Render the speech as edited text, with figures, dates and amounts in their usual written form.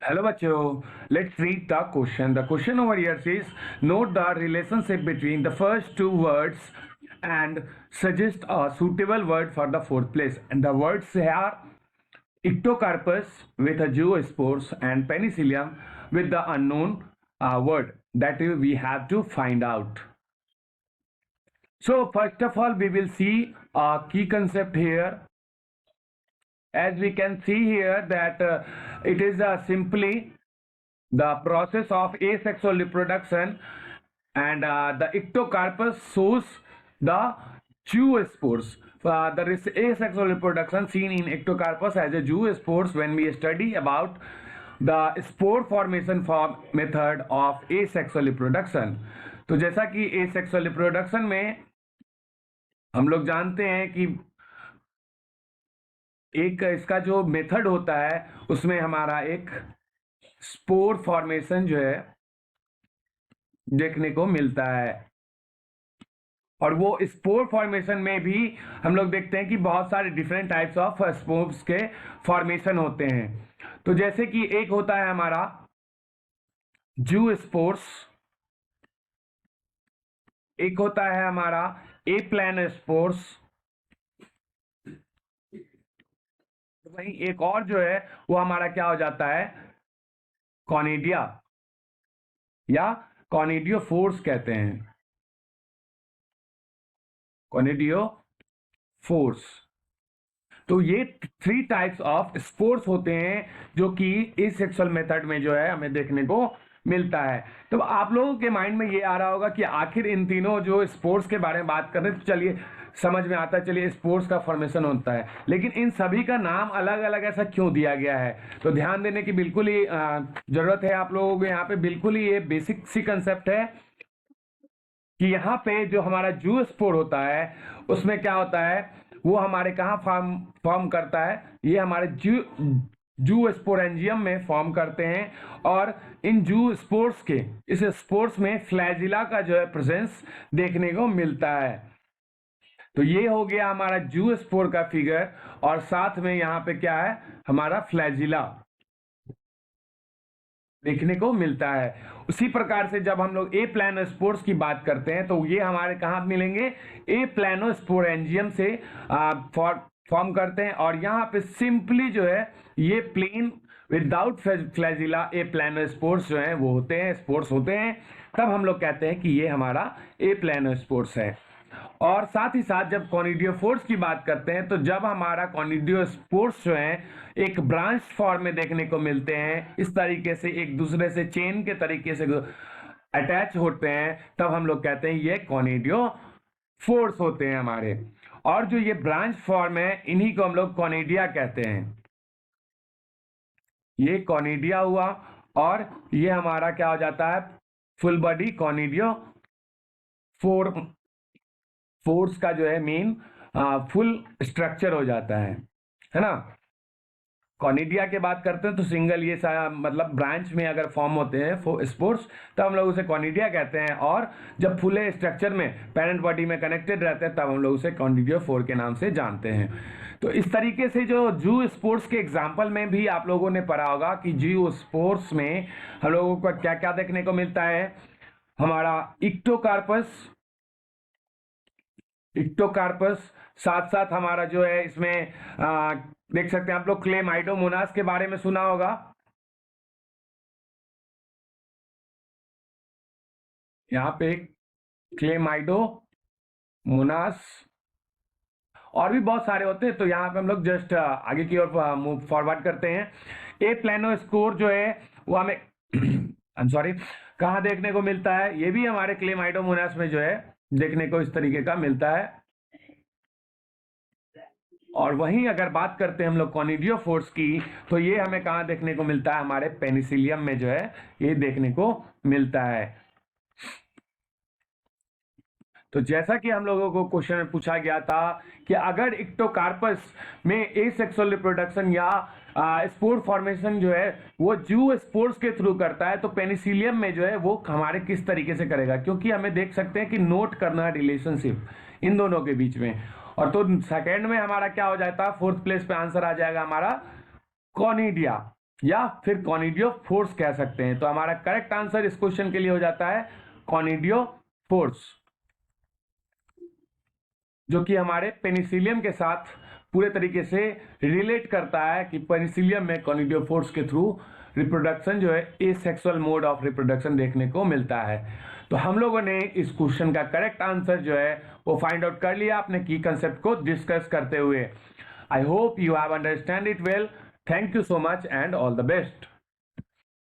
Hello, bachcho. Let's read the question. The question over here says, note the relationship between the first two words and suggest a suitable word for the fourth place. And the words are Ictocarpus with a zoospores and Penicillium with the unknown word that we have to find out. So first of all, we will see a key concept here. As we can see here that it is simply the process of asexual reproduction, and the ectocarpus shows the zoospores. There is asexual reproduction seen in ectocarpus as a zoospores when we study about the spore formation method of asexual reproduction. तो जैसा कि asexual reproduction में हम लोग जानते हैं कि एक इसका जो मेथड होता है उसमें हमारा एक स्पोर फॉर्मेशन जो है देखने को मिलता है, और वो स्पोर फॉर्मेशन में भी हम लोग देखते हैं कि बहुत सारे डिफरेंट टाइप्स ऑफ स्पोर्स के फॉर्मेशन होते हैं। तो जैसे कि एक होता है हमारा जू स्पोर्स, एक होता है हमारा ए प्लान स्पोर्स, वहीं एक और जो है वो हमारा क्या हो जाता है, कॉनिडिया या कॉनिडियो फोर्स कहते हैं, कॉनिडियो फोर्स। तो ये 3 टाइप्स ऑफ स्पोर्स होते हैं जो कि इस सेक्सुअल मेथड में जो है हमें देखने को मिलता है। तो आप लोगों के माइंड में ये आ रहा होगा कि आखिर इन तीनों जो स्पोर्स के बारे में बात कर रहे हैं, तो चलिए समझ में आता है, चलिए स्पोर्स का फॉर्मेशन होता है, लेकिन इन सभी का नाम अलग अलग ऐसा क्यों दिया गया है? तो ध्यान देने की बिल्कुल ही जरूरत है आप लोगों को। यहाँ पे बिल्कुल ही ये बेसिक सी कंसेप्ट है कि यहाँ पे जो हमारा जू स्पोर होता है उसमें क्या होता है, वो हमारे कहाँ फॉर्म करता है, ये हमारे जू स्पोरेंजियम में फॉर्म करते हैं, और इन जू स्पोर्स के इस स्पोर्स में फ्लैजिला का जो है प्रेजेंस देखने को मिलता है। तो ये हो गया हमारा जू स्पोर का फिगर, और साथ में यहाँ पे क्या है, हमारा फ्लैजिला देखने को मिलता है। उसी प्रकार से जब हम लोग ए प्लानोस्पोर्स की बात करते हैं तो ये हमारे कहाँ मिलेंगे, ए प्लानोस्पोरेंजियम से फॉर्म करते हैं, और यहाँ पे सिंपली जो है ये प्लेन विदाउट फ्लैजिला ए प्लानोस्पोर्स जो है वो होते हैं, स्पोर्स होते हैं, तब हम लोग कहते हैं कि ये हमारा ए प्लानोस्पोर्स है। और साथ ही साथ जब कॉनिडियोफोर्स की बात करते हैं तो जब हमारा कॉनिडियोस्पोर्स जो है एक ब्रांच फॉर्म में देखने को मिलते हैं, इस तरीके से एक दूसरे से चेन के तरीके से अटैच होते हैं, तब हम लोग कहते हैं ये कॉनिडियोफोर्स होते हैं हमारे। और जो ये ब्रांच फॉर्म है इन्हीं को हम लोग कॉनिडिया कहते हैं। ये कॉनिडिया हुआ, और ये हमारा क्या हो जाता है, फुल बॉडी कॉनिडियो फोर्स का जो है मेन फुल स्ट्रक्चर हो जाता है ना। कॉनिडिया की बात करते हैं तो सिंगल ये मतलब ब्रांच में अगर फॉर्म होते हैं स्पोर्स तब हम लोग उसे कॉनिडिया कहते हैं, और जब फुले स्ट्रक्चर में पेरेंट बॉडी में कनेक्टेड रहते हैं तब हम लोग उसे कॉनिडियो फोर के नाम से जानते हैं। तो इस तरीके से जो जू स्पोर्स के एग्जाम्पल में भी आप लोगों ने पढ़ा होगा कि जू स्पोर्स में हम लोगों को क्या क्या देखने को मिलता है, हमारा इक्टोकार्पस, साथ साथ हमारा जो है इसमें देख सकते हैं आप लोग क्लेमाइडोमोनास के बारे में सुना होगा, यहाँ पे क्लेमाइडोमोनास, और भी बहुत सारे होते हैं। तो यहाँ पे हम लोग जस्ट आगे की ओर मूव फॉरवर्ड करते हैं। ए प्लानोस्पोर जो है वो हमें आई एम सॉरी कहाँ देखने को मिलता है, ये भी हमारे क्लेमाइडोमोनास में जो है देखने को इस तरीके का मिलता है। और वहीं अगर बात करते हैं हम लोग कॉनिडियोफोर्स की, तो ये हमें कहाँ देखने को मिलता है, हमारे पेनिसिलियम में जो है ये देखने को मिलता है। तो जैसा कि हम लोगों को क्वेश्चन में पूछा गया था कि अगर इक्टोकार्पस में एसेक्सुअल रिप्रोडक्शन या स्पोर फॉर्मेशन जो है वो जू स्पोर्स के थ्रू करता है, तो पेनिसिलियम में जो है वो हमारे किस तरीके से करेगा, क्योंकि हमें देख सकते हैं कि नोट करना रिलेशनशिप इन दोनों के बीच में। और तो सेकेंड में हमारा क्या हो जाता है, फोर्थ प्लेस पे आंसर आ जाएगा हमारा कॉनिडिया। या फिर कॉनिडियोफोर्स कह सकते हैं। तो हमारा करेक्ट आंसर इस क्वेश्चन के लिए हो जाता है कॉनिडियोफोर्स, जो कि हमारे पेनिसिलियम के साथ पूरे तरीके से रिलेट करता है कि पेनिसिलियम में कॉनिडियोफोर्स के थ्रू रिप्रोडक्शन जो है एसेक्सुअल मोड ऑफ रिप्रोडक्शन देखने को मिलता है। तो हम लोगों ने इस क्वेश्चन का करेक्ट आंसर जो है वो फाइंड आउट कर लिया अपने की कंसेप्ट को डिस्कस करते हुए। I hope you have understand it well. Thank you so much and all the best.